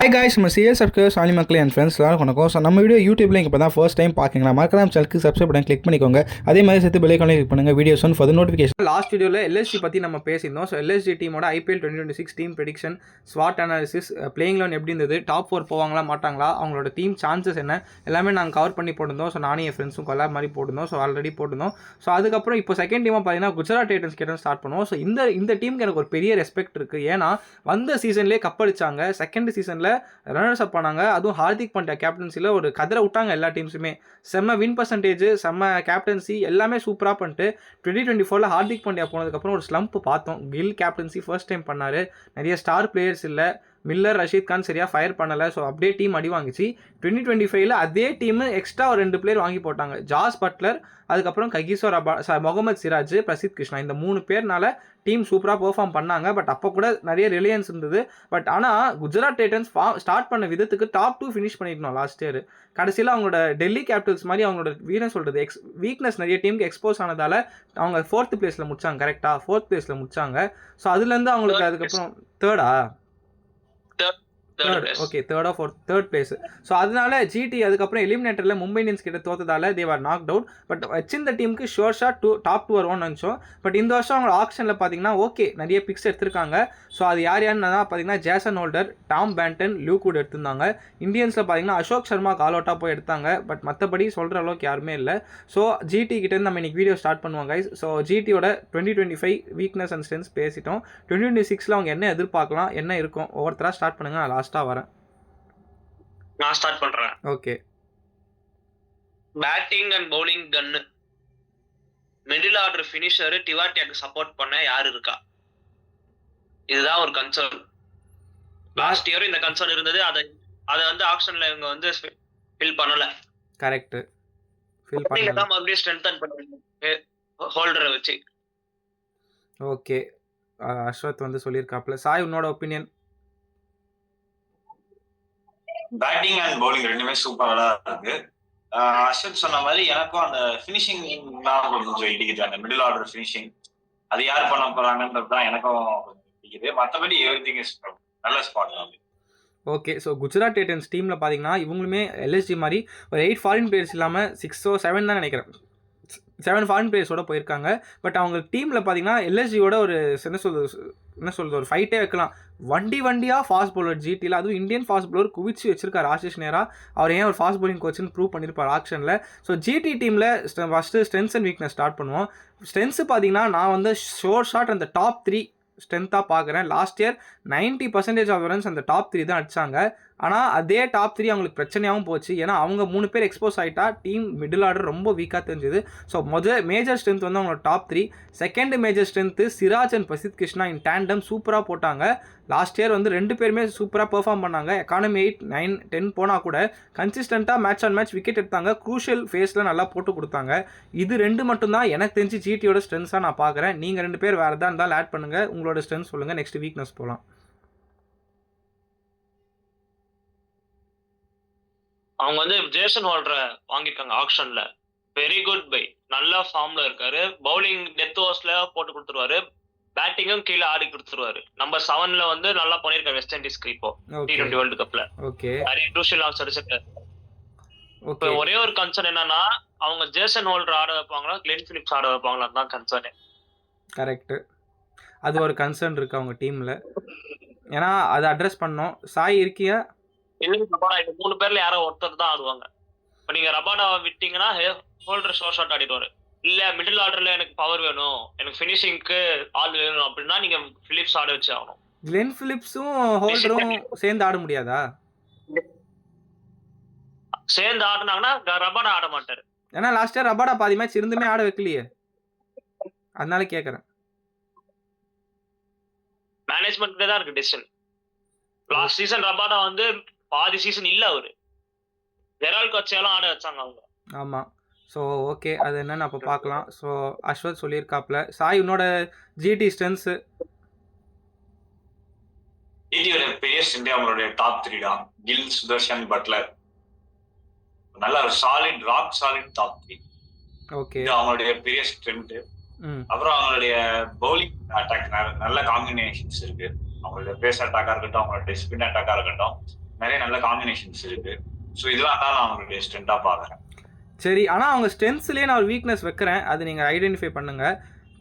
High guys, நம்ம CS subscriber சாலி மக்களே and friends எல்லாரும் வணக்கம். ஸோ நம்ம வீடியோ யூடியூப்ல இப்போ தான் ஃபர்ஸ்ட் டைம் பார்க்குறீங்களா, மறக்காம சேனலுக்கு சப்ஸ்கிரைப் பண்ணி கிளிக் பண்ணிக்கோங்க. அதே மாதிரி சேர்த்து பெல் ஐகானை கிளிக் பண்ணுங்கள், videos one for notification. Last வீடியோவில் எல்எஸ்ஜி பற்றி நம்ம பேசியிருந்தோம். ஸோ எல்எஸ்ஜி டீமோட ஐபிஎல் 2026 டீம் ப்ரெடிக்ஷன், ஸ்வாட் அனாலிசிஸ், பிளேயிங் லெவன் எப்படி இருந்தது, டாப் 4 போவாங்களா மாட்டாங்களா, அவங்களோட டீம் சான்சஸ் என்ன, எல்லாமே நாங்கள் கவர் பண்ணி போட்டிருந்தோம். ஸோ நானும் என் ஃப்ரெண்ட்ஸும் கொலாப் மாதிரி போட்டிருந்தோம். ஸோ ஆல்ரெடி போட்டிருந்தோம். ஸோ அதுக்கப்புறம் இப்போ செகண்ட் டீமாக பார்த்தீங்கன்னா குஜராத் டைட்டன்ஸ் கிட்ட ஸ்டார்ட் பண்ணுவோம். ஸோ இந்த டீமுக்கு எனக்கு ஒரு பெரிய ரெஸ்பெக்ட் இருக்குது. ஏன்னா வந்த சீசன்லேயே கப் அடிச்சாங்க, செகண்ட் சீசனில் ரன்னர்ஸ் அப் பண்ணாங்க. அதுவும் ஹார்திக் பாண்டியா கேப்டன்சியில் ஒரு கதரை விட்டாங்க. எல்லா டீம்ஸுமே செம்ம வின் பர்சன்டேஜ், செம்ம கேப்டன்சி, எல்லாமே சூப்பராக பண்ணிட்டு 2024 ஹார்திக் பாண்டியா போனதுக்கப்புறம் ஒரு ஸ்லம்ப் பார்த்தோம். கில் கேப்டன்சி ஃபர்ஸ்ட் டைம் பண்ணார். நிறைய ஸ்டார் பிளேயர்ஸ் இல்லை, மில்லர், ரஷீத் கான் சரியாக ஃபயர் பண்ணலை. ஸோ அப்படியே டீம் அடி வாங்கிச்சு. 2025 அதே டீமு எக்ஸ்ட்ரா ஒரு 2 பிளேயர் வாங்கி போட்டாங்க. ஜாஸ் பட்லர், அதுக்கப்புறம் ககிசோ முகமது சிராஜ், பிரசித் கிருஷ்ணா, இந்த 3 பேர்னால டீம் சூப்பராக பெர்ஃபார்ம் பண்ணாங்க. பட் அப்போ கூட நிறைய ரிலையன்ஸ் இருந்தது. பட் ஆனால் குஜராத் டைட்டன்ஸ் ஸ்டார்ட் பண்ண விதத்துக்கு டாப் 2 ஃபினிஷ் பண்ணிடணும் லாஸ்ட் இயர். கடைசியில் அவங்களோட டெல்லி கேபிட்டல்ஸ் மாதிரி அவங்களோட வீக்னஸ் நிறைய டீமுக்கு எக்ஸ்போஸ் ஆனதால் அவங்க 4th பிளேஸில் முடிச்சாங்க. கரெக்டாக 4th பிளேஸில் முடிச்சாங்க. ஸோ அதுலேருந்து அவங்களுக்கு அதுக்கப்புறம் தேர்டா தேர்ட் பிளேஸ். ஸோ அதனால ஜிடி அதுக்கப்புறம் எலிமினேட்டரில் மும்பை இந்தியன்ஸ் கிட்ட தோத்ததால தேவர் நாக் அவுட். பட் வச்சிருந்த டீமுக்கு ஷோர் ஷாட் டாப் 2 வருவோம்னு நினச்சோம். பட் இந்த வருஷம் அவங்க ஆக்ஷனில் பார்த்தீங்கன்னா ஓகே நிறைய பிக்ஸ் எடுத்திருக்காங்க. ஸோ அது யாருன்னு பார்த்தீங்கன்னா ஜேசன் ஹோல்டர், டாம் பேண்டன், லியூக்வுட் எடுத்திருந்தாங்க. இந்தியன்ஸில் பார்த்தீங்கன்னா அசோக் சர்மா கால் அவுட்டாக போய் எடுத்தாங்க. பட் மற்றபடி சொல்கிற அளவுக்கு யாருமே இல்லை. ஸோ ஜிடி கிட்டேருந்து நம்ம இன்னைக்கு வீடியோ ஸ்டார்ட் பண்ணுவோம் கைஸ். ஸோ ஜிடியோட 2025 வீக்னஸ் அண்ட் ஸ்ட்ரென்த்ஸ் பேசிட்டோம். 2026 அவங்க என்ன எதிர்பார்க்கலாம், என்ன இருக்கும், ஒவ்வொருத்தராக ஸ்டார்ட் பண்ணுங்க. நான் லாஸ்ட்டாக வரேன். நான் ஸ்டார்ட் பண்றேன். ஓகே. பேட்டிங் அண்ட் பவுலிங் கன்னு, மிடில் ஆர்டர் ஃபினிஷர் டிவாட்டியாக்கு சப்போர்ட் பண்ண யார் இருக்கா? இதுதான் ஒரு கன்சர்ன். லாஸ்ட் இயர் இந்த கன்சர்ன் இருந்தது. அதை வந்து ஆக்ஷன்ல இவங்க வந்து ஃபில் பண்ணல. கரெக்ட். ஃபில் பண்ணல. தான் மறுபடியும் ஸ்ட்ரெங்தன் பண்ணி ஹோல்டரை வச்சு. ஓகே. அஸ்வத் வந்து சொல்லியிருக்காப்ல. சாய், உன்னோட ஒப்பீனியன்? பேட்டிங் அண்ட் பவுலிங் ரெண்டுமே சூப்பரா இருக்கு. அஸ்வத் சொன்ன மாதிரி எனக்கும் அந்த ஃபினிஷிங் தான் கொஞ்சம் இடிக்குது. அந்த மிடில் ஆர்டர் ஃபினிஷிங் அது யார் பண்ண போறாங்கன்றது தான் எனக்கும் இடிக்குது. மற்றபடி எவ்ரிதிங் இஸ் நல்ல ஸ்பாட் தான். ஓகே. ஸோ குஜராத் டைட்டன்ஸ் டீமில் பார்த்தீங்கன்னா இவங்களுமே எல்எஸ்ஜி மாதிரி ஒரு 8 ஃபாரின் பிளேயர்ஸ் இல்லாமல் 6 or 7 தான் நினைக்கிறேன், 7 ஃபாரின் பிளேயர்ஸோட போயிருக்காங்க. பட் அவங்க டீமில் பார்த்தீங்கன்னா எல்எஸ்ஜியோட ஒரு என்ன சொல்கிறது ஒரு ஃபைட்டே வைக்கலாம். வண்டியாக ஃபாஸ்ட் பவுலர் ஜிடியில், அதுவும் இந்தியன் ஃபாஸ்ட் பவுலர் குவிச்சு வச்சிருக்காரு ஆஷிஷ் நேரா. அவர் ஏன் ஒரு ஃபாஸ்ட் பவுலிங் கோச்சுன்னு ப்ரூவ் பண்ணியிருப்பார் ஆக்ஷனில். ஸோ ஜிடி டீமில் first strengths and weakness start பண்ணுவோம். ஸ்ட்ரென்த்ஸு பார்த்தீங்கன்னா நான் வந்து ஷோர் ஷாட் அந்த டாப் 3 ஸ்ட்ரென்த்தாக பார்க்குறேன். லாஸ்ட் இயர் 90% ஆஃப் ரன்ஸ் அந்த டாப் 3 தான் அடித்தாங்க. ஆனால் அதே டாப் 3 அவங்களுக்கு பிரச்சனையாகவும் போச்சு. ஏன்னா அவங்க 3 பேர் எக்ஸ்போஸ் ஆகிட்டா டீம் மிடில் ஆர்டர் ரொம்ப வீக்காக தெரிஞ்சுது. ஸோ மேஜர் ஸ்ட்ரென்த் வந்து அவங்களோட top 3. Second major strength Siraj and Prasidh Krishna in tandem சூப்பராக போட்டாங்க. லாஸ்ட் இயர் வந்து 2 பேருமே சூப்பராக பெர்ஃபார்ம் பண்ணாங்க. எக்கானமி 8, 9, 10 போனால் கூட கன்சிஸ்டண்ட்டாக மேட்ச் ஆன் மேட்ச் விக்கெட் எடுத்தாங்க. க்ரூஷியல் ஃபேஸில் நல்லா போட்டு கொடுத்தாங்க. இது 2 மட்டும்தான் எனக்கு தெரிஞ்சு ஜிடியோட ஸ்ட்ரென்த்ஸாக நான் பார்க்குறேன். நீங்கள் 2 பேர் வேறு எதாவது இருந்தாலும் ஆட் பண்ணுங்கள். உங்களோட ஸ்ட்ரென்த் சொல்லுங்கள். நெக்ஸ்ட் வீக்னஸ் போகலாம். அவங்க வந்து ஜேசன் ஹோல்டரை வாங்கியிருக்காங்க ஆக்ஷன்ல. வெரி குட் பை, நல்ல ஃபார்ம்ல இருக்காரு. பவுலிங் டெத் ஓவர்ஸ்ல போட்டு கொடுத்துருவாரு, பேட்டிங்கும் கீழே ஆடி கொடுத்துருவாரு. நம்பர் 7ல வந்து நல்லா பண்ணிருக்காரு வெஸ்ட் இண்டீஸ்க்கு இப்போ T20 வேர்ல்டு கப்ல. ஓகே. நிறைய க்ரூஷியல் ஆல்ஸ் அடிச்சிருக்காரு. இப்போ ஒரே ஒரு கன்சர்ன் என்னன்னா அவங்க ஜேசன் ஹோல்டர் ஆட வைப்பாங்களா, கிளென் பிலிப்ஸ் ஆட வைப்பாங்களா தான் கன்சர்னே. கரெக்ட். அது ஒரு கன்சர்ன் இருக்கு அவங்க டீம்ல. ஏன்னா அதை அட்ரஸ் பண்ணோம். சாய் இருக்கியா? இல்ல, ரபாடா இந்த 3 பேர்ல யாரோ ஒருத்தர் தான் ஆடுவாங்க. இப்போ நீங்க ரபாடாவை விட்டீங்கன்னா ஹோல்டர் ஷோர் ஷாட் ஆடிடுவாரு. இல்ல மிடில் ஆர்டர்ல எனக்கு பவர் வேணும், எனக்கு ஃபினிஷிங்க்கு ஆள் வேணும் அப்படின்னா நீங்க பிலிப்ஸ் ஆட வச்சு ஆகணும். கிளென் பிலிப்ஸும் ஹோல்டரும் சேர்ந்து ஆட முடியாதா? சேர்ந்து ஆடினாங்கன்னா ரபாடா ஆட மாட்டாரு. ஏன்னா லாஸ்ட் இயர் ரபாடா பாதி மேட்ச் இருந்துமே ஆட வைக்கலையே, அதனால கேட்குறேன். மேனேஜ்மெண்ட் தான் இருக்கு டிசிஷன். லாஸ்ட் சீசன் ரபாடா வந்து பாதி சீசன் இல்ல, அவரு ஜெரால்ட் கோச்செல்லாம் ஆட வச்சாங்க அவங்க. ஆமாம். ஸோ ஓகே, அது என்னன்னு அப்போ பார்க்கலாம். ஸோ அஸ்வத் சொல்லியிருக்காப்ல. சாய், உன்னோட ஜிடி ஸ்ட்ரென்த்ஸு? ஜிடியோட பெரிய ஸ்ட்ரென்த் அவங்களுடைய டாப் 3 தான். கில், சுதர்ஷன், பட்லர், நல்ல ஒரு சாலிட் டாப் 3. ஓகே. அவங்களுடைய பெரிய ஸ்ட்ரென்த். அப்புறம் அவங்களுடைய பவுலிங் அட்டாக் நல்ல காம்பினேஷன்ஸ் இருக்கு. அவங்களுடைய பேஸ் அட்டாக்கா இருக்கட்டும், அவங்களுடைய ஸ்பின் அட்டாக்கா இருக்கட்டும், நிறைய நல்ல காம்பினேஷன்ஸ் இருக்கு. ஸோ இதெல்லாம் தான் நான் அவங்களுடைய ஸ்ட்ரென்த்தா பாக்குறேன். சரி, ஆனால் அவங்க ஸ்ட்ரென்த்ஸ்லேயே நான் ஒரு வீக்னஸ் வைக்கிறேன், அது நீங்கள் ஐடென்டிஃபை பண்ணுங்கள்.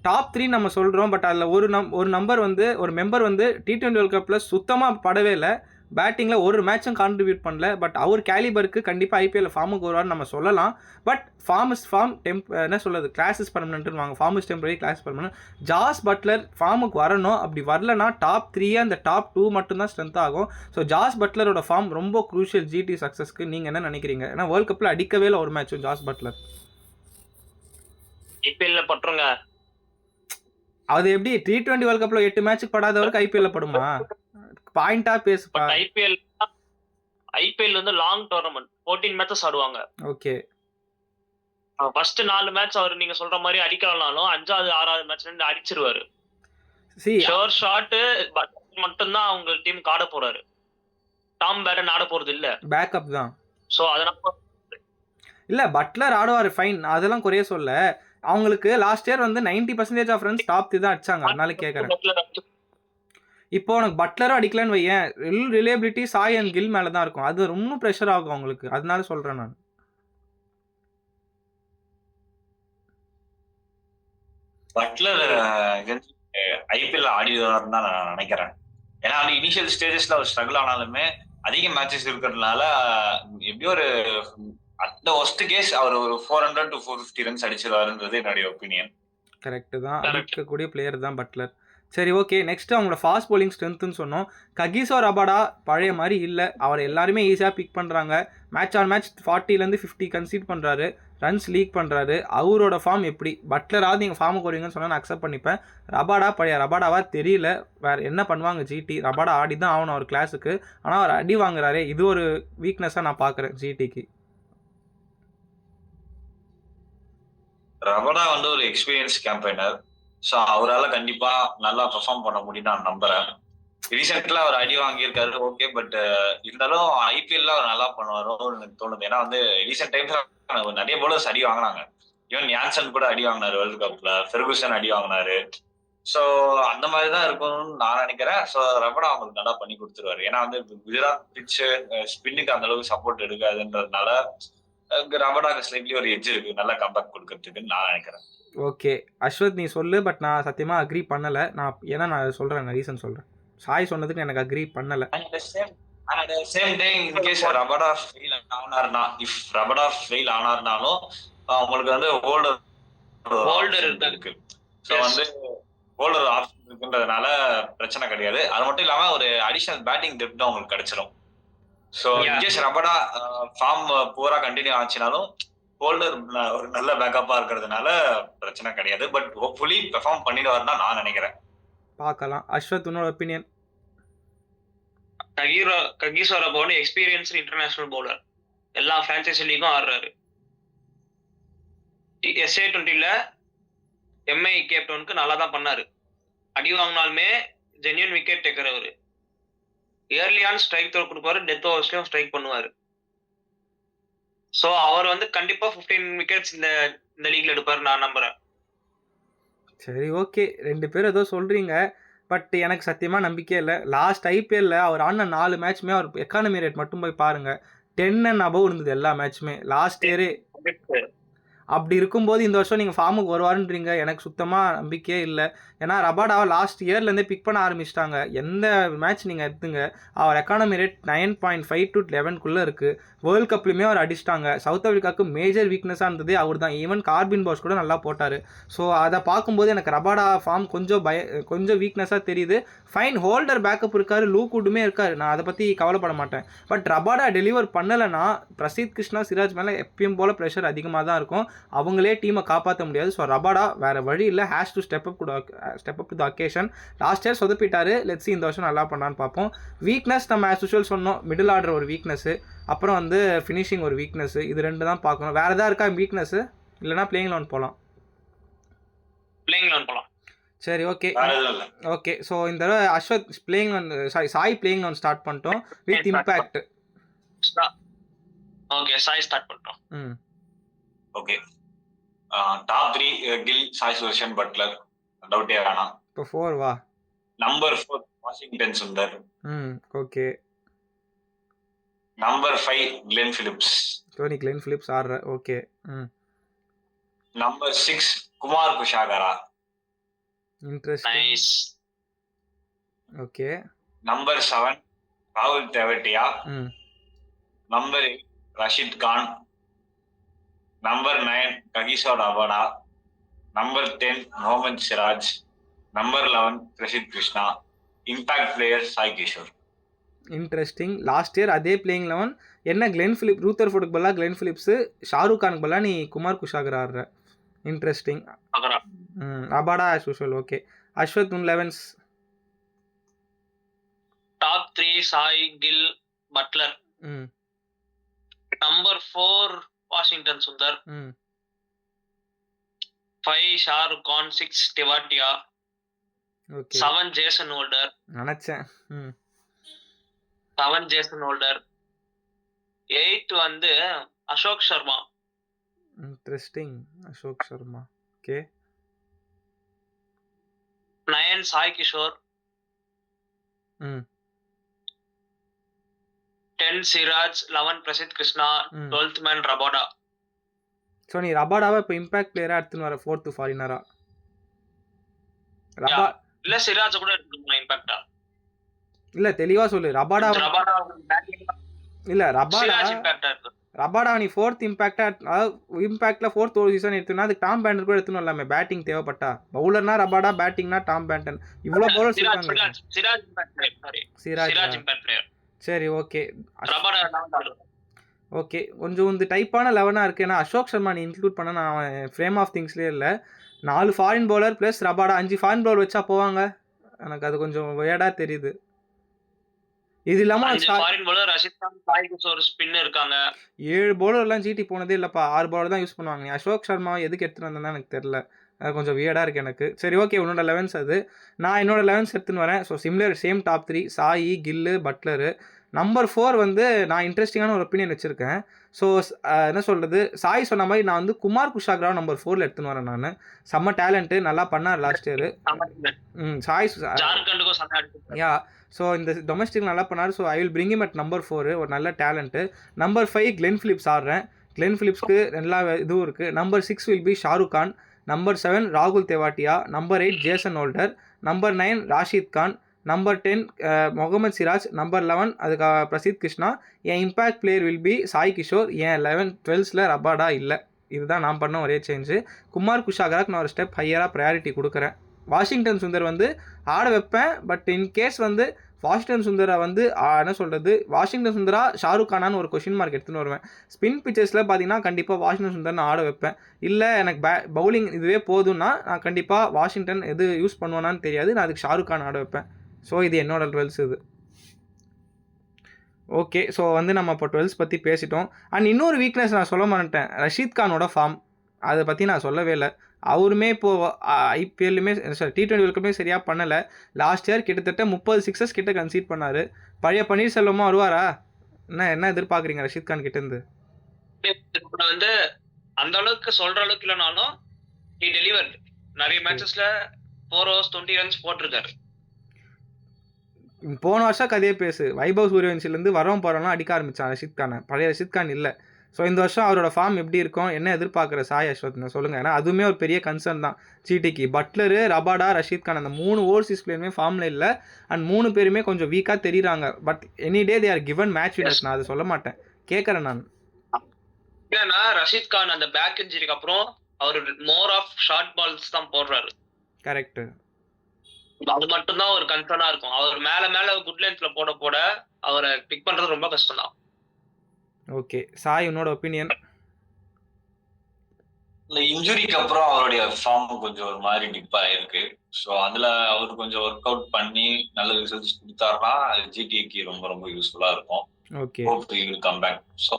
டாப் 3 நம்ம சொல்கிறோம், பட் அதில் ஒரு நம்பர் வந்து ஒரு மெம்பர் வந்து T20 வேர்ல்ட் கப்பில் சுத்தமாக படவே இல்லை, பேட்டிங்கில் ஒரு மேட்சும் கான்ட்ரிபியூட் பண்ணல. பட் அவர் கேலிபருக்கு கண்டிப்பாக ஐபிஎல் ஃபார்முக்கு வருவார்னு நம்ம சொல்லலாம். பட் ஃபார்ம் இஸ் ஃபார்ம், என்ன சொல்கிறது, கிளாஸ் இஸ் பர்மனெண்ட்னு வாங்க, form is temporary, class permanent. Jos Buttler ஃபார்முக்கு வரணும், அப்படி வரலனா டாப் 3 அந்த டாப் 2 மட்டும்தான் ஸ்ட்ரென்த் ஆகும். ஸோ ஜாஸ் பட்லரோட ஃபார்ம் ரொம்ப க்ரூஷியல் ஜிடி சக்ஸஸ்க்கு. நீங்கள் என்ன நினைக்கிறீங்க? ஏன்னா வேர்ல்ட் கப்பில் அடிக்கவே இல்லை ஒரு மேட்சும் ஜாஸ் பட்லர். ஐபிஎல்ல பட்டுருங்க. அது எப்படி T20 வேர்ல்ட் கப்ல 8 மேட்சுக்கு படாதவருக்கு ஐபிஎல்ல படுமா? பாயிண்டா பேசுப்பா. ஐபிஎல் வந்து லாங் டோர்னமெண்ட், 14 மேட்சஸ் ஆடுவாங்க. ஓகே, ஃபர்ஸ்ட் 4 மேட்ச் அவர் நீங்க சொல்ற மாதிரி அடிக்கலனாலும் 5வது 6வது மேட்ச்ல இருந்து அடிச்சிருவாரு. ஷோர் ஷாட் மட்டும் தான் அவங்க டீம் ஆட போறாரு. டாம் பேட்டன் ஆட போறது இல்ல, பேக்கப் தான். சோ அதனால இல்ல, பட்லர் ஆடுவாரு, ஃபைன், அதெல்லாம் குறைய சொல்ல. அவங்களுக்கு லாஸ்ட் இயர் வந்து 90% ஆஃப் ரன்ஸ் டாப் 3 தான் அடிச்சாங்க, அதனால கேட்கறேன். இப்போ உனக்கு பட்லரும் அடிக்கலன்னு வையேன், ரிலேபிலிட்டி சாய் அண்ட் கில் மேல தான் இருக்கும், அது ரொம்ப ப்ரெஷர் ஆகும் அவங்களுக்கு, அதனால சொல்றேன் நான். பட்லர் ஐபிஎல் ஆடிடுவார்னு தான் நான் நினைக்கிறேன். ஏன்னா வந்து இனிஷியல் ஸ்டேஜஸ்ல அவர் ஸ்ட்ரகிள் ஆனாலுமே அதிக மேட்சஸ் இருக்கிறதுனால எப்படியும் ஒரு அந்த ஒஸ்ட் கேஸ் அவர் ஒரு 400 to 450 ரன்ஸ் அடிச்சிருவாருன்றது என்னுடைய ஒப்பீனியன். கரெக்ட் தான், அடிக்கக்கூடிய பிளேயர் தான் பட்லர். சரி, ஓகே, நெக்ஸ்ட் அவங்களோட ஃபாஸ்ட் bowling ஸ்ட்ரென்த்துன்னு சொன்னோம். ககிசோ ரபாடா பழைய மாதிரி இல்லை, அவர் எல்லாருமே ஈஸியாக பிக் பண்ணுறாங்க. மேட்ச் ஆன் மேட்ச் 40லேருந்து 50 கன்சீட் பண்ணுறாரு, ரன்ஸ் லீக் பண்ணுறாரு. அவரோட ஃபார்ம் எப்படி? பட்லராவது நீங்கள் ஃபார்முக்கு வருவீங்கன்னு சொன்னால் நான் அக்செப்ட் பண்ணிப்பேன். ரபாடா பழைய ரபாடாவா தெரியல, வேறு என்ன பண்ணுவாங்க ஜிடி? ரபாடா ஆடி தான் ஆகணும் அவர் கிளாஸுக்கு, ஆனால் அவர் அடி வாங்குறாரு, இது ஒரு வீக்னஸாக நான் பார்க்குறேன் ஜிடிக்கு. ரபாடா வந்து ஒரு எக்ஸ்பீரியன்ஸ் கேம்பெயினர், ஸோ அவரால் கண்டிப்பா நல்லா பெர்ஃபார்ம் பண்ண முடியும் நான் நம்புறேன். ரீசெண்ட்ல அவர் அடி வாங்கியிருக்காரு, ஓகே, பட் இருந்தாலும் ஐபிஎல்ல அவர் நல்லா பண்ணுவாரோன்னு எனக்கு தோணுது. ஏன்னா வந்து ரீசெண்ட் டைம்ஸ் நிறைய போலர்ஸ் அடி வாங்கினாங்க. ஈவன் யான்சன் கூட அடி வாங்கினாரு வேர்ல்டு கப்ல, ஃபெர்குசன் அடி வாங்கினாரு. ஸோ அந்த மாதிரி தான் இருக்கும்னு நான் நினைக்கிறேன். ஸோ ரபாடா அவங்களுக்கு நல்லா பண்ணி கொடுத்துருவாரு. ஏன்னா வந்து குஜராத் பிச்சு ஸ்பின்னுக்கு அந்த அளவுக்கு சப்போர்ட் எடுக்காதுன்றதுனால ரபாடாக்கு ஸ்லைட்லி ஒரு எட்ஜ் இருக்கு, நல்லா கம்பேக் கொடுக்கறதுக்குன்னு நான் நினைக்கிறேன். ஓகே அஸ்வத், நீ சொல்லு, பட் நான் சத்தியமாக அக்ரி பண்ணலை. ஏன்னா நான் சொல்கிறேன், நான் ரீசன் சொல்கிறேன். சாய் சொன்னதுக்கு எனக்கு அக்ரி பண்ணலை. Same time in case Rabada fail ஆனார்னாலும் அவங்களுக்கு வந்து ஹோல்டர் இருக்கு. ஸோ வந்து ஹோல்டர் ஆப்ஷன் இருக்குன்றதுனால பிரச்சனை கிடையாது. அது மட்டும் இல்லாம ஒரு அடிஷனல் பேட்டிங் டெப்த் அவங்களுக்கு கிடைச்சிடும். ஸோ இன்கேஸ் ரபாடா ஃபார்ம் பூரா கண்டினியூ ஆச்சுனாலும் ஹோல்டர் ஒரு நல்ல பேக்கப்பா இருக்கிறதுனால பிரச்சனை கிடையாது. பட் ஹோப்ஃபுல்லி பெர்ஃபார்ம் பண்ணிடுவாருன்னு தான் நான் நினைக்கிறேன். பார்க்கலாம். அஸ்வத், உன்னோட opinion? Kagiso Rabada experienced international bowler, எல்லா பிரான்சைசி லீக்கும் ஆடுறாரு. SA20ல எம்ஐ கேப்டனுக்கு நல்லா தான் பண்ணாரு, அடி வாங்கினாலுமே ஜென்யூன் விக்கெட் டேக்கர் அவரு. ஏர்லியான ஸ்ட்ரைக் த்ரோ கொடுப்பாரு, டெத் ஓவர்ஸ்லயும் ஸ்ட்ரைக் பண்ணுவாரு. சோ அவர் வந்து கண்டிப்பா 15 விக்கெட்ஸ் இந்த லீக்ல எடுப்பாரு நான் நம்புறேன். சரி, ஓகே, 2 பேர் ஏதோ சொல்றீங்க, பட் எனக்கு சத்தியமா நம்பிக்கை இல்லை. லாஸ்ட் ஐபிஎல்ல அவர் ஆடின 4 மேட்ச்மே அவர் எக்கானமி ரேட் மட்டும் போய் பாருங்க, 10 and above இருந்தது எல்லா மேட்ச்மே லாஸ்ட் இயரே. அப்படி இருக்கும்போது இந்த வருஷம் நீங்கள் ஃபார்முக்கு வருவாருன்றீங்க, எனக்கு சுத்தமாக நம்பிக்கையே இல்லை. ஏன்னா ரபாடாவை லாஸ்ட் இயர்லேருந்தே பிக் பண்ண ஆரம்பிச்சிட்டாங்க. எந்த மேட்ச் நீங்கள் எடுத்துங்க, அவர் எக்கானமி ரேட் 9.5 to 11 இருக்குது. வேர்ல்டு கப்லையுமே அவர் அடிச்சிட்டாங்க. சவுத் ஆஃப்ரிக்காவுக்கு மேஜர் வீக்னஸாக இருந்ததே அவர் தான். ஈவன் கார்பின் பாஸ் கூட நல்லா போட்டார். ஸோ அதை பார்க்கும்போது எனக்கு ரபாடா ஃபார்ம் கொஞ்சம் வீக்னஸாக தெரியுது. ஃபைன், ஹோல்டர் பேக்கப் இருக்கார், லூக்வுட்டுமே இருக்கார், நான் அதை பற்றி கவலைப்பட மாட்டேன். பட் ரபாடா டெலிவர் பண்ணலைன்னா பிரசீத் கிருஷ்ணா, சிராஜ் மேலே எப்பயும் போல் ப்ரெஷர் அதிகமாக தான் இருக்கும். அவங்களே டீமை காப்பாற்ற முடியாது. ஸோ ரபாடா வேறு வழி இல்லை, has to step up to the occasion. Last year சொதப்பிட்டாரு, லெட்ஸ் இந்த வருஷம் நல்லா பண்ணான்னு பார்ப்போம். வீக்னஸ் நம்ம ஆஸ் யூஷுவல் சொன்னோம், மிடில் ஆர்டர் ஒரு வீக்னஸ், அப்புறம் வந்து ஃபினிஷிங் ஒரு வீக்னஸ், இது 2 தான் பார்க்கணும். வேறு எதாவது இருக்கா வீக்னஸ்? இல்லைனா பிளேயிங் லெவன் போகலாம். சரி, ஓகே ஓகே. ஸோ இந்த தடவை Ashwath playing eleven, Sai playing eleven start பண்ணிட்டோம் with impact. Okay, Sai start பண்ணிட்டோம். Okay, top 3 Gill, Sai Sudharsan, Buttler, டவுட்டே வேணாம். இப்போ 4 வா. Number 4 Washington Sundar. Okay. Number 5 Glenn Phillips. So நீ கிளென் பிலிப்ஸ் ஆடுற. Okay. Number 6 Kumar Kushagra. Interesting. Nice. Okay. Number 7 ராகுல் Tewatia. Number 8 Rashid Khan. Number 9 Kagiso Rabada. Number 10 Mohammed Siraj. Number 11 Prasidh Krishna. Impact player Sai Kishore. Interesting. Last year அதே playing 11 என்ன கிளென் பிலிப் ரூத்தர்ஃபோர்டுக்கு பதிலாக கிளென் பிலிப்ஸு, ஷாருக் கானுக்கு பதிலாக நீ குமார் குஷாகர் ஆடுற. Interesting. Rabada as usual. Okay. Ashwath உன் 11s? Top 3 Sai, Gill, Buttler. Number 4 Washington Sundar. 5 Shahrukh Khan. 6 Tewatia. Okay. 7 Jason Holder. நினச்சேன். 7 Jason Holder. 8 வந்து Ashok Sharma. Interesting. Ashok Sharma. Okay. 9 Sai Kishore. 10 Siraj. 11 Prasidh Krishna. 12th man Rabada. So நீ ரபாடாவை இப்போ இம்பாக்ட் பிளேயராக எடுத்துன்னு வர 4th ஃபாரினரா? இல்ல சிராஜ் கூட எடுத்துக்கலாம் இம்பாக்டா. இல்ல தெளிவா சொல்லு. ரபாடா இல்ல ரபாடா நீ 4th இம்பாக்டா, அதாவது இம்பாக்ட்ல 4th ஒரு சீசன் எடுத்துனா அது டாம் பேண்டன் கூட எடுத்துன்னு வரலாமே பேட்டிங் தேவைப்பட்டா. பவுலர்னா ரபாடா, பேட்டிங்னா டாம் பேண்டன். இவ்வளவு பவுலர்ஸ் இருக்காங்க. Siraj impact player. சரி ஓகே. Rabada okay. கொஞ்சம் இந்த டைப்பான 11ஆக இருக்குது. ஏன்னா அசோக் சர்மா நீ இன்க்ளூட் பண்ண நான் ஃப்ரேம் ஆஃப் திங்ஸ்லேயே இல்லை. 4 foreign bowler plus Rabada 5 foreign bowler வச்சா போவாங்க. எனக்கு அது கொஞ்சம் வேடாக தெரியுது. இது இல்லாமல் 7 பவுலர்லாம் ஜிடி போனதே இல்லைப்பா. 6 பவுலர் தான் யூஸ் பண்ணுவாங்க. அசோக் சர்மா எதுக்கு எடுத்துகிட்டு வந்தேன்னு எனக்கு தெரில. அது கொஞ்சம் வியர்டாக இருக்குது எனக்கு. சரி ஓகே. உன்னோட 11s அது. நான் என்னோட 11s எடுத்துன்னு வரேன். So similar same top 3 Sai, Gill, Buttler. Number 4 வந்து நான் இன்ட்ரெஸ்டிங்கான ஒரு ஒப்பீனியன் வச்சுருக்கேன். ஸோ என்ன சொல்கிறது, சாய் சொன்ன மாதிரி நான் வந்து குமார் குஷாகரா நம்பர் 4ல் எடுத்துன்னு வரேன். நான் செம்ம டேலண்ட்டு, நல்லா பண்ணார் last year. Sai yeah. So இந்த டொமஸ்டிக் நல்லா பண்ணார். So I will bring him at number 4. ஒரு நல்ல டேலண்ட்டு. நம்பர் 5 கிளென் பிலிப்ஸ் ஆடுறேன். கிளென் பிலிப்ஸ்க்கு எல்லா இதுவும் இருக்குது. Number 6 will be Shahrukh Khan. Number 7 ராகுல் Tewatia. Number 8 Jason Holder. Number 9 Rashid Khan. Number 10 Mohammed Siraj. Number 11 அதுக்கு பிரசித் கிருஷ்ணா. என் impact player will be Sai Kishore. என் 12th ரபாடா இல்லை. இதுதான் நான் பண்ண ஒரே சேஞ்சு. குமார் குஷாகராக்கு நான் ஒரு ஸ்டெப் ஹையராக ப்ரையாரிட்டி கொடுக்குறேன். வாஷிங்டன் சுந்தர் வந்து ஆட வைப்பேன். பட் இன்கேஸ் வந்து வாஷிங்டன் சுந்தரை வந்து என்ன சொல்கிறது, வாஷிங்டன் சுந்தரா ஷாருக் கானான்னு ஒரு கொஷின் மார்க் எடுத்துன்னு வருவேன். ஸ்பின் பிச்சர்ஸில் பார்த்தீங்கன்னா கண்டிப்பாக வாஷிங்டன் சுந்தர் நான் ஆட வைப்பேன். இல்லை எனக்கு பவுலிங் இதுவே போதும்னா நான் கண்டிப்பாக வாஷிங்டன் எது யூஸ் பண்ணுவேனான்னு தெரியாது, நான் அதுக்கு ஷாருக் கான் ஆட வைப்பேன். ஸோ இது என்னோட 12s இது. ஓகே. ஸோ வந்து நம்ம இப்போ 12s பற்றி பேசிட்டோம். அண்ட் இன்னொரு வீக்னஸ் நான் சொல்ல மாட்டேன், ரஷீத் கானோட ஃபார்ம். அதை பற்றி நான் சொல்லவே இல்லை. அவருமே இப்போது ஐபிஎல்லுமே T20 வேர்ல்டுமே சரியாக பண்ணலை. லாஸ்ட் இயர் கிட்டத்தட்ட 30 6s கிட்ட கன்சீட் பண்ணார். பழைய பன்னீர்செல்வமாக வருவாரா? என்ன எதிர்பார்க்குறீங்க ரஷீத் கான் கிட்டேருந்து? வந்து அந்த அளவுக்கு சொல்கிற அளவுக்கு இல்லைனாலும் he delivered. நிறைய மேட்சஸில் 4 overs 20 runs போட்டிருக்காரு. போன வருஷம் கதையே பேசு. வைபவ் சூரியவன்சிலேருந்து வரவும் போகிறோம்லாம் அடிக்க ஆரம்பித்தான் ரஷீத் கானை. பழைய ரஷீத் கான் இல்லை. ஸோ இந்த வருஷம் அவரோட ஃபார்ம் எப்படி இருக்கும், என்ன எதிர்பார்க்குற சாய் அஸ்வத்னு சொல்லுங்கள். ஏன்னா அதுவுமே ஒரு பெரிய கன்சர்ன் தான் ஜிடிக்கு. பட்லரு, ரபாடா, ரஷீத் கான் அந்த 3 ஓவர்சீஸ் பிளேயருமே ஃபார்மில் இல்லை. அண்ட் 3 பேருமே கொஞ்சம் வீக்காக தெரியுறாங்க. But any day they are given match winners. நான் அதை சொல்ல மாட்டேன், கேட்குறேன் நான். ஏன்னா ரஷீத் கான் அந்த பேக் இன்ஜுரிக்கு அப்புறம் அவர் மோர் ஆஃப் ஷார்ட் பால்ஸ் தான் போடுறாரு. கரெக்ட். அது மட்டும் தான் ஒரு கன்சர்னா இருக்கும். அவர் மேல குட் லென்த்ல போட அவரை பிக் பண்றது ரொம்ப கஷ்டம் தான். ஓகே. சாய் உன்னோட ஒப்பீனியன்? இந்த இன்ஜுரிக்கு அப்புறம் அவருடைய ஃபார்ம் கொஞ்சம் ஒரு மாதிரி டிப் ஆயிருக்கு. ஸோ அதுல அவர் கொஞ்சம் ஒர்க் அவுட் பண்ணி நல்ல ரிசல்ட்ஸ் கொடுத்தாருன்னா ஜிடிக்கு ரொம்ப ரொம்ப யூஸ்ஃபுல்லா இருக்கும். Okay. Hope he will come back. So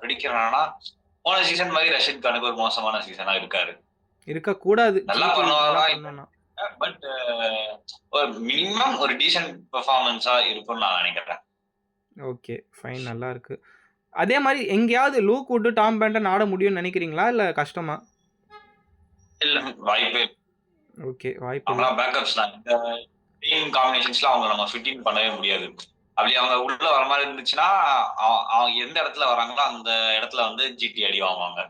பிடிக்கிறேன்னா போன சீசன் மாதிரி ரஷீத் கானுக்கு ஒரு மோசமான சீசனா இருக்கக்கூடாது. நல்லா பண்ணுவாரா, பட் ஒரு மினிமம் ஒரு டீசன்ட் பெர்ஃபார்மன்ஸா இருக்கும்னு நான் நினைக்கிறேன். ஓகே ஃபைன், நல்லா இருக்கு. அதே மாதிரி எங்கேயாவது லூக் வுட், டாம் பேண்டன் ஆட முடியும்னு நினைக்கிறீங்களா இல்லை கஷ்டமா? இல்ல, வாய்ப்பே. ஓகே, வாய்ப்பு. அவங்களா பேக்கப்ஸ் தான். இந்த டீம் காம்பினேஷன்ஸ்ல அவங்க நம்ம ஃபிட் இன் பண்ணவே முடியாது. அப்படி அவங்க உள்ள வர மாதிரி இருந்துச்சுன்னா எந்த இடத்துல வராங்களோ அந்த இடத்துல வந்து ஜிடி அடி வாங்குவாங்க.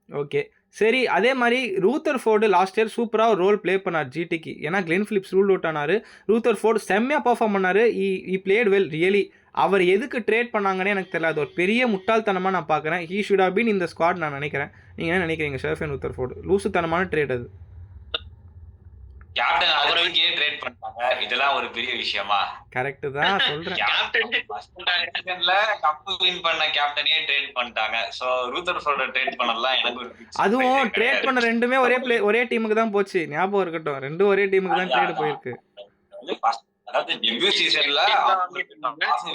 ஓகே. சரி, அதே மாரி ரூதர்ஃபோர்டு லாஸ்ட் இயர் சூப்பரா ஒரு ரோல் ப்ளே பண்ணார் ஜிடிக்கு. ஏன்னா கிளென் பிலிப்ஸ் ரூல்ட் அவுட் ஆனாரு. ரூதர்ஃபோர்டு செம்மையா பெர்ஃபார்ம் பண்ணாரு. He played well really. அவர் எதுக்கு ட்ரேட் பண்ணாங்கன்னே எனக்கு தெரியல. அது ஒரு பெரிய முட்டாள்தனமா நான் பார்க்குறேன். He should have been in the squad நான் நினைக்கிறேன். நீங்க என்ன நினைக்கிறீங்க ஷெர்ஃபன் ரூதர்ஃபோர்டு? லூசுத்தனமான ட்ரேட் அது. கேப்டன் அவருக்கே ட்ரேட் பண்ணிட்டாங்க. இதெல்லாம் ஒரு பெரிய விஷயமா? கரெக்ட் தான் சொல்றேன். கப் வின் பண்ண கேப்டனே ட்ரேட் பண்ணிட்டாங்க. சோ ரூதர்ஃபோர்ட ட்ரேட் பண்ணலாம் எனக்கு ஒரு அதுவும் ட்ரேட் பண்ண ரெண்டுமே ஒரே டீமுக்கு தான் போச்சு. ஞாபகம் இருக்கட்டும். ரெண்டும் ஒரே டீமுக்கு தான் ட்ரேட் போயிருக்கு. அதாவது டெபியூ சீசன்ல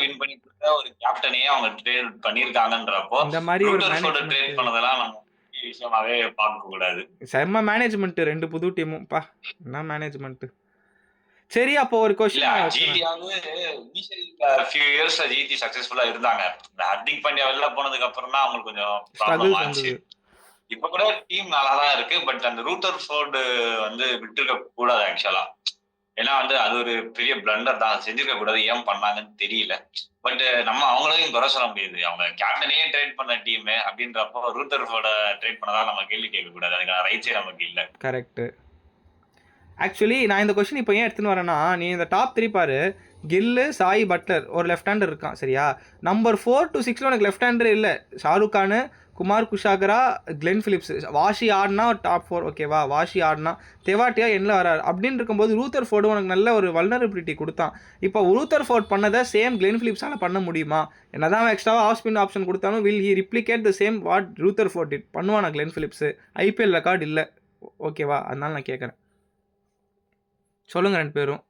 வின் பண்ணி கொடுத்த ஒரு கேப்டனையே அவங்க ட்ரேட் பண்ணிருக்காங்கன்றப்போ இந்த மாதிரி ஒரு ட்ரேட் பண்ணதெல்லாம் நம்ம விஷயமாவே பார்க்க கூடாது. செம்ம மேனேஜ்மெண்ட் ரெண்டு புது டீமும் பா. என்ன மேனேஜ்மெண்ட். சரி, அப்போ ஒரு क्वेश्चन ஜிடியாவது இனிஷியல் ஃபியூ இயர்ஸ்ல ஜிடி சக்சஸ்ஃபுல்லா இருந்தாங்க. இந்த ஹர்திக் பாண்டியா வெளில போனதுக்கு அப்புறம் தான் அவங்களுக்கு கொஞ்சம் ப்ராப்ளம் ஆச்சு. இப்ப கூட டீம் நல்லா தான் இருக்கு. பட் அந்த ரூதர்ஃபோர்டு வந்து விட்டுருக்க கூடாது ஆக்சுவலா. ஏன்னா வந்து அது ஒரு பெரிய பிளண்டர் தான். செஞ்சிருக்க கூடாது. ஏன் பண்ணாங்கன்னு தெரியல. பட் நம்ம அவங்களையும் குறை சொல்ல முடியாது. அவங்க கேப்டனையே ட்ரேட் பண்ண டீம் அப்படின்றப்போ ரூதர்ஃபோர்ட ட்ரேட் பண்ணதா நம்ம கேள்வி கேட்க கூடாது. அதுக்கான ரைட்ஸே நமக்கு இல்ல. கரெக்ட். ஆக்சுவலி நான் இந்த கொஸ்டின் இப்போ ஏன் எடுத்துன்னு வரேன்னா, நீ இந்த டாப் 3 பாரு. கில்லு, சாய், பட்லர், ஒரு லெஃப்ட் ஹேண்டர் இருக்கான் சரியா. நம்பர் 4 to 6 உனக்கு லெஃப்ட் ஹேண்டர் இல்லை. Shahrukh Khan, Kumar Kushagra, Glenn Phillips. வாஷி ஆடினா டாப் 4 ஓகேவா. வாஷி ஆடினா தெவாட்டியா என்ன வராரு அப்படின்னு இருக்கும்போது ரூதர்ஃபோர்டு உனக்கு நல்ல ஒரு வல்னரபிலிட்டி கொடுத்தான். இப்போ ரூதர்ஃபோர்ட் பண்ணதை சேம் கிளென் பிலிப்ஸால் பண்ண முடியுமா? என்னதான் எக்ஸ்ட்ராவாக ஆஃப் ஸ்பின் ஆப்ஷன் கொடுத்தாலும் will he replicate the same what Rutherford it பண்ணுவானா கிளென் பிலிப்ஸு? ஐபிஎல் ரெக்கார்டு இல்லை ஓகேவா. அதனால நான் கேட்குறேன். சொல்லுங்க ரெண்டு பேரும்.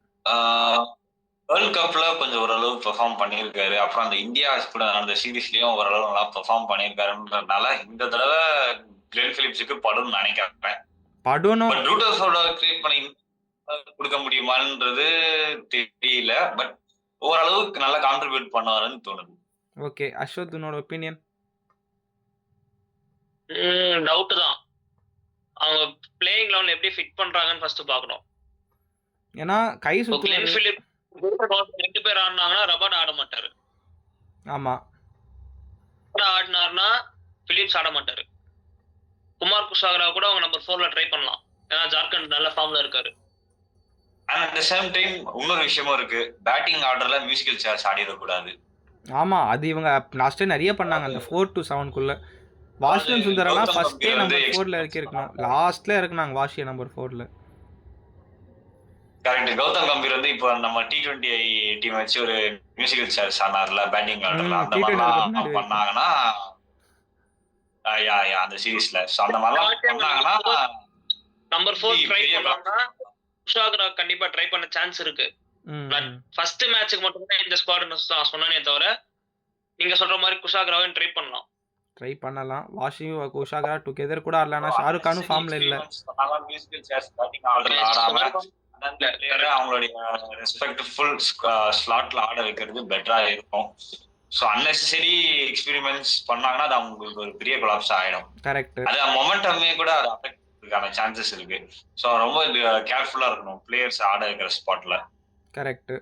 வேர்ல்ட் கப்ல கொஞ்சம் ஓரளவு பெர்ஃபார்ம் பண்ணியிருக்காரு. அப்புறம் அந்த இந்தியா கூட நடந்த சீரீஸ்லயும் ஓரளவு நல்லா பெர்ஃபார்ம் பண்ணியிருக்காருன்றதுனால இந்த தடவை கிளென் பிலிப்ஸுக்கு படும்னு நினைக்கிறேன். படணும். பட் ரூதர்ஃபோர்ட கிரியேட் பண்ணி கொடுக்க முடியுமான்றது தெரியல. பட் ஓரளவுக்கு நல்லா கான்ட்ரிபியூட் பண்ணுவாருன்னு தோணுது. ஓகே, அஸ்வத் உன்னோட ஒப்பீனியன்? டவுட் தான். அவங்க பிளேயிங் லெவல் எப்படி ஃபிட் பண்றாங்கன்னு ஃபர்ஸ்ட் பார்க்கணும். ஏன்னா கை சுத்து கிளென் பிலிப் 2 பேர் ஆடினாங்கன்னா ரபாட் ஆட மாட்டாரு. ஆமா, ஆடினார்னா பிலிப்ஸ் ஆட மாட்டாரு. குமார் குஷாகரா கூட அவங்க நம்பர் 4ல ட்ரை பண்ணலாம். ஏன்னா ஜார்க்கண்ட் நல்ல ஃபார்ம்ல இருக்காரு. And at the same time இன்னொரு விஷயமும் இருக்கு. பேட்டிங் ஆர்டர்ல மியூசிக்கல் சேர்ஸ் ஆடிடக்கூடாது. ஆமா, அது இவங்க லாஸ்ட் நிறைய பண்ணாங்க அந்த 4 to 7 வாஷிங்டன் சுந்தரனா ஃபர்ஸ்டே நம்பர் 4ல இருக்கணும். லாஸ்ட்ல இருக்கனாங்க வாஷிய நம்பர் 4ல. கரெக்ட். கௌதம் கம்பீர் வந்து இப்போ நம்ம T20 டீம் வச்சு ஒரு மியூசிக்கல் சேர்ஸ் ஆனார்ல பேட்டிங் ஆர்டர்ல. அந்த மாதிரிலாம் பண்ணாங்கன்னா அந்த சீரீஸ்ல அந்த மாதிரிலாம் பண்ணாங்கன்னா நம்பர் 4 ட்ரை பண்ணாங்கன்னா குஷாகரா கண்டிப்பா ட்ரை பண்ண சான்ஸ் இருக்கு. ஃபர்ஸ்ட் மேட்ச்க்கு மட்டும் தான் இந்த ஸ்குவாட் நான் சொன்னனே தவிர நீங்க சொல்ற மாதிரி குஷாகராவையும் ட்ரை பண்ணலாம். வாஷி குஷாகரா டுகெதர் கூட ஆடலனா ஷாருக் கானும் ஃபார்ம்ல இல்ல. மியூசிக்கல் சேர்ஸ் பேட்டிங் ஆர்டர்ல ஆடாம அவங்களுடைய ரெஸ்பெக்ட்ஃபுல் ஸ்லாட்ல ஆட வைக்கிறது பெட்டரா இருக்கும். சோ அன்னெசரி எக்ஸ்பெரிமெண்ட்ஸ் பண்ணாங்கன்னா அது அவங்களுக்கு ஒரு பெரிய கொலாப்ஸ் ஆயிடும். கரெக்ட். அது மொமெண்டமே கூட அது அஃபெக்ட் பண்றதுக்கான சான்சஸ் இருக்கு. சோ ரொம்ப கேர்ஃபுல்லா இருக்கணும் பிளேயர்ஸ் ஆட வைக்கிற ஸ்பாட்ல. கரெக்ட்.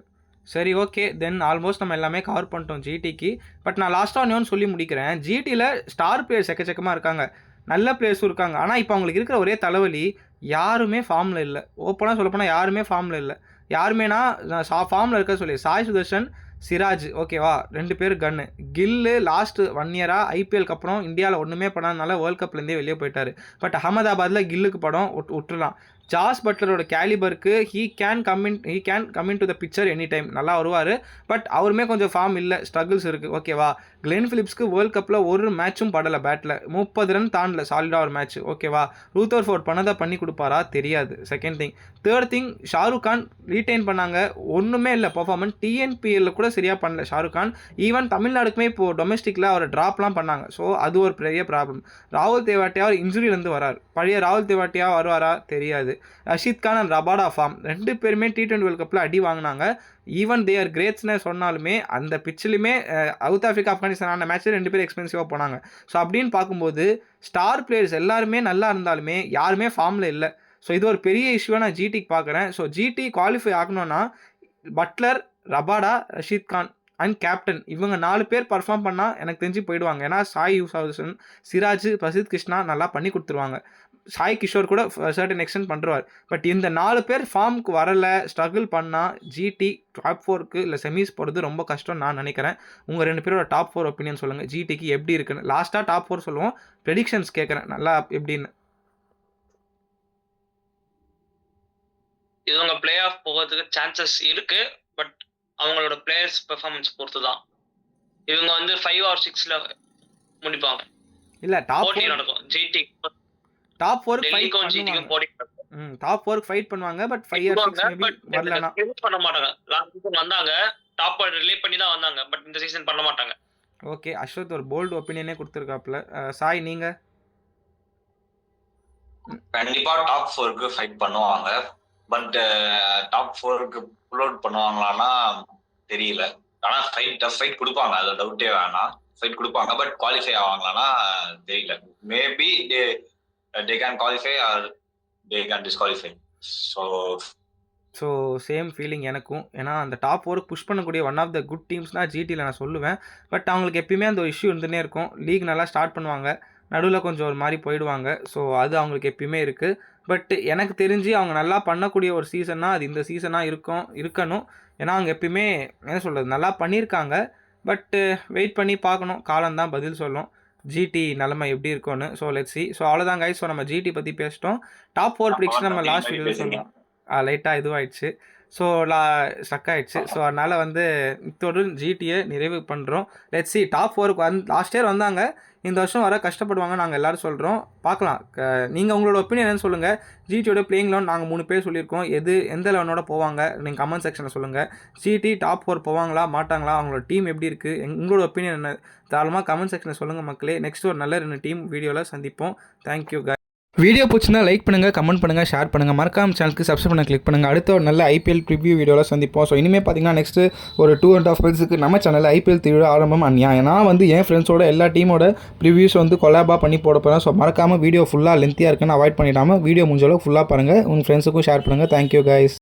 சரி, ஓகே. தென் ஆல்மோஸ்ட் நம்ம எல்லாமே கவர் பண்ணிட்டோம் ஜிடிக்கு. பட் நான் லாஸ்ட்டாக ஒன்று சொல்லி முடிக்கிறேன். ஜிடியில் ஸ்டார் பிளேயர்ஸ் எக்கச்சக்கமாக இருக்காங்க, நல்ல பிளேயர்ஸும் இருக்காங்க. ஆனால் இப்போ அவங்களுக்கு இருக்கிற ஒரே தலைவலி யாருமே ஃபார்மில் இல்லை. ஓப்பனாக சொல்லப்போனால் யாருமே ஃபார்மில் இல்லை. யாருமேனா ஃபார்மில் இருக்க சொல்லி சாய் சுதர்ஷன், சிராஜ் ஓகேவா, 2 பேர் கன்னு. கில்லு லாஸ்ட் 1 இயராக ஐபிஎல்க்கு அப்புறம் இந்தியாவில் ஒன்றுமே பண்ணாதனால வேர்ல்ட் கப்லேருந்தே வெளியே போயிட்டார். பட் அகமதாபாத்தில் கில்லுக்கு படம் விட்டுலாம். ஜாஸ் பட்லரோட கேலிபருக்கு he can come in to the picture any time, நல்லா வருவார். பட் அவருமே கொஞ்சம் ஃபார்ம் இல்லை, ஸ்ட்ரகிள்ஸ் இருக்குது ஓகேவா. கிளென் பிலிப்ஸ்க்கு வேர்ல்ட் கப்பில் ஒரு மேட்சும் படலை. பேட்டில் 30 ரன் தாண்டல சாலிடாக ஒரு மேட்ச் ஓகேவா. ரூதர்ஃபோர்ட் பண்ணதை பண்ணி கொடுப்பாரா தெரியாது. Second thing. Third thing, Shahrukh Khan retain பண்ணாங்க, ஒன்றுமே இல்லை பர்ஃபார்மன்ஸ். டிஎன்பிஎல்ல கூட சரியாக பண்ணல ஷாருக் கான். ஈவன் தமிழ்நாடுக்குமே இப்போது டொமஸ்டிக்கில் அவர் ட்ராப்லாம் பண்ணாங்க. ஸோ அது ஒரு பெரிய ப்ராப்ளம். ராகுல் தேவாட்டியா அவர் இன்ஜுரியிலேருந்து வரார். பழைய ராகுல் தேவாட்டியா வருவாரா தெரியாது. Rashid Khan and Rabada form 2 பேருமே T20 வேர்ல்ட் கப்பில் அடி வாங்கினாங்க. ஈவன் தேர் கிரேட்ஸ்னு சொன்னாலுமே அந்த பிச்சிலுமே சவுத் ஆஃப்ரிக்கா ஆப்கானிஸ்தான் ஆன மேட்ச்சில் 2 பேர் எக்ஸ்பென்சிவாக போனாங்க. ஸோ அப்படின்னு பார்க்கும்போது ஸ்டார் பிளேயர்ஸ் எல்லாருமே நல்லா இருந்தாலுமே யாருமே ஃபார்மில் இல்லை. ஸோ இது ஒரு பெரிய இஷ்யூவாக நான் ஜிடிக்கு பார்க்குறேன். ஸோ ஜிடி குவாலிஃபை ஆகணும்னா Buttler, Rabada, Rashid Khan and captain இவங்க 4 பேர் பர்ஃபார்ம் பண்ணால் எனக்கு தெரிஞ்சு போயிடுவாங்க. ஏன்னா சாய் யூசுஃப், சிராஜ், பிரசித் கிருஷ்ணா நல்லா பண்ணி கொடுத்துருவாங்க. சாய் கிஷோர் கூட சர்டன் எக்ஸ்டென்ட் பண்ணுறாரு. பட் இந்த 4 பேர் ஃபார்முக்கு வரலை, ஸ்ட்ரகிள் பண்ணால் ஜிடி டாப் 4க்கு இல்லை செமிஸ் போகிறது ரொம்ப கஷ்டம் நான் நினைக்கிறேன். உங்கள் 2 பேரோட டாப் 4 ஒப்பீனியன் சொல்லுங்கள். ஜிடிக்கு எப்படி இருக்குன்னு லாஸ்ட்டாக டாப் 4 சொல்லுவோம். ப்ரெடிக்ஷன்ஸ் கேட்குறேன் நல்லா எப்படின்னு. இவங்க பிளே ஆஃப் போகிறதுக்கு சான்சஸ் இருக்கு. பட் அவங்களோட பிளேயர்ஸ் பெர்ஃபார்மன்ஸ் பொறுத்து தான். இவங்க வந்து 5 or 6ல முடிப்பாங்க. இல்லை டாப் போட்டி நடக்கும். ஜிடி டாப் 4 டெல்லிக்கும் ஜிடிக்கும் போட்டி நடக்கும். டாப் 4 ஃபைட் பண்ணுவாங்க. பட் 5 or 6 மேபி வரலனா பண்ண மாட்டாங்க. லாஸ்ட் சீசன் வந்தாங்க, டாப் 4 ரிலே பண்ணி தான் வந்தாங்க. பட் இந்த சீசன் பண்ண மாட்டாங்க. ஓகே, அஸ்வத் ஒரு போல்டு ஒப்பீனியனே கொடுத்துருக்காப்புல. சாய் நீங்க? கண்டிப்பா டாப் 4க்கு ஃபைட் பண்ணுவாங்க. பட் டாப் 4க்கு புல் அவுட் பண்ணுவாங்களான்னா தெரியல. ஆனா ஃபைட் கொடுப்பாங்க, அது டவுட்டே வேணாம். ஃபைட் கொடுப்பாங்க. பட் குவாலிஃபை ஆவாங்களான்னா தெரியல. Maybe they can qualify or they can disqualify. So same feeling எனக்கும். ஏன்னா அந்த டாப் 4க்கு புஷ் பண்ணக்கூடிய ஒன் ஆஃப் த குட் டீம்ஸ்னால் ஜிடியில் நான் சொல்லுவேன். பட் அவங்களுக்கு எப்பயுமே அந்த ஒரு இஷ்யூ இருந்துகிட்டே இருக்கும். லீக் நல்லா ஸ்டார்ட் பண்ணுவாங்க, நடுவில் கொஞ்சம் ஒரு மாதிரி போயிடுவாங்க. ஸோ அது அவங்களுக்கு எப்பயுமே இருக்குது. பட் எனக்கு தெரிஞ்சு அவங்க நல்லா பண்ணக்கூடிய ஒரு சீசன்னா அது இந்த சீசனாக இருக்கணும். ஏன்னா அவங்க எப்பயுமே என்ன சொல்கிறது நல்லா பண்ணியிருக்காங்க. பட்டு வெயிட் பண்ணி பார்க்கணும், காலம்தான் பதில் சொல்லும் ஜிடி நிலைமை எப்படி இருக்கும்னு. So let's see. ஸோ அவ்வளோதான் கைஸ். ஸோ நம்ம ஜிடி பற்றி பேசிட்டோம். டாப் 4 ப்ரிடிக்ஷன் நம்ம லாஸ்ட் வீடியோவில் சொல்லலாம். லைட்டாக இதுவாகிடுச்சு. ஸோ ஸ்டக் ஆகிடுச்சு. ஸோ அதனால் வந்து இத்தோடு ஜிடியை நிறைவு பண்ணுறோம். Let's see. டாப் 4க்கு லாஸ்ட் இயர் வந்தாங்க, இந்த வருஷம் வர கஷ்டப்படுவாங்க நாங்கள் எல்லோரும் சொல்கிறோம். பார்க்கலாம். நீங்கள் உங்களோட ஒப்பீனியன் என்னன்னு சொல்லுங்கள். ஜிடியோட பிளேயிங் லெவன் நாங்கள் 3 பேர் சொல்லியிருக்கோம். எந்த லெவனோட போவாங்க நீங்கள் கமெண்ட் செக்ஷனில் சொல்லுங்கள். ஜிடி டாப் 4 போவாங்களா மாட்டாங்களா, அவங்களோட டீம் எப்படி இருக்குது, உங்களோட ஒப்பீனியன் என்ன தாராளமாக கமெண்ட் செக்ஷனில் சொல்லுங்கள் மக்களே. நெக்ஸ்ட் ஒரு நல்ல 2 டீம் வீடியோவில் சந்திப்போம். Thank you guys. வீடியோ பிடிச்சிருந்தா லைக் பண்ணுங்கள், கமெண்ட் பண்ணுங்கள், ஷேர் பண்ணுங்கள். மறக்காம சேனலுக்கு சப்ஸ்கிரைப் பண்ண கிளிக் பண்ணுங்கள். அடுத்த ஒரு நல்ல ஐபிஎல் ப்ரிவ்யூ வீடியோவில் சந்திப்போம். ஸோ இனிமேல் பார்த்தீங்கன்னா நெக்ஸ்ட்டு ஒரு 2.5 monthsக்கு நம்ம சேனலில் ஐபிஎல் திருவிழா ஆரம்பம் அநியாயம். நான் வந்து என் ஃப்ரெண்ட்ஸோட எல்லா டீமோட ப்ரிவ்யூஸ் வந்து கொலாபாக பண்ணி போட போகிறேன். ஸோ மறக்காமல் வீடியோ ஃபுல்லாக லென்த்தியாக இருக்குன்னு அவாய்ட் பண்ணிடாமல் வீடியோ முடிஞ்சளவு ஃபுல்லாக பாருங்கள். உங்கள் ஃப்ரெண்ட்ஸுக்கும் ஷேர் பண்ணுங்கள். Thank you guys.